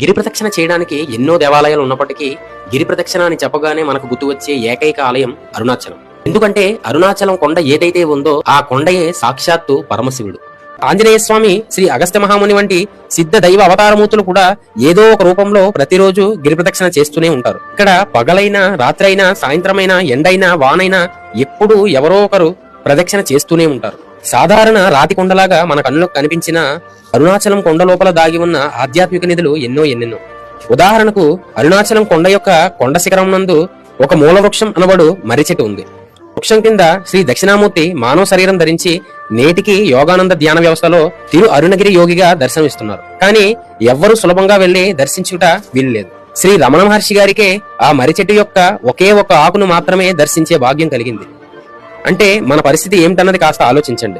గిరి ప్రదక్షిణ చేయడానికి ఎన్నో దేవాలయాలు ఉన్నప్పటికీ గిరి ప్రదక్షిణ అని చెప్పగానే మనకు గుర్తు వచ్చే ఏకైక ఆలయం అరుణాచలం. ఎందుకంటే అరుణాచలం కొండ ఏదైతే ఉందో ఆ కొండయే సాక్షాత్తు పరమశివుడు. ఆంజనేయ స్వామి, శ్రీ అగస్త్య మహాముని వంటి సిద్ధ దైవ అవతారమూర్తులు కూడా ఏదో ఒక రూపంలో ప్రతిరోజు గిరి ప్రదక్షిణ చేస్తూనే ఉంటారు. ఇక్కడ పగలైనా, రాత్రైనా, సాయంత్రమైనా, ఎండైనా, వానైనా ఎప్పుడూ ఎవరో ఒకరు ప్రదక్షిణ చేస్తూనే ఉంటారు. సాధారణ రాతి కొండలాగా మన కన్నులకు కనిపించిన అరుణాచలం కొండ లోపల దాగి ఉన్న ఆధ్యాత్మిక నిధులు ఎన్నెన్నో. ఉదాహరణకు అరుణాచలం కొండ యొక్క కొండ శిఖరం నందు ఒక మూల వృక్షం అనబడు మర్రి చెట్టు ఉంది. వృక్షం కింద శ్రీ దక్షిణామూర్తి మానవ శరీరం ధరించి నేటికి యోగానంద ధ్యాన వ్యవస్థలో తిరు అరుణగిరి యోగిగా దర్శనమిస్తున్నారు. కానీ ఎవ్వరూ సులభంగా వెళ్లి దర్శించుట వీల్లేదు. శ్రీ రమణ మహర్షి గారికే ఆ మర్రి చెట్టు యొక్క ఒకే ఒక ఆకును మాత్రమే దర్శించే భాగ్యం కలిగింది. అంటే మన పరిస్థితి ఏమిటన్నది కాస్త ఆలోచించండి.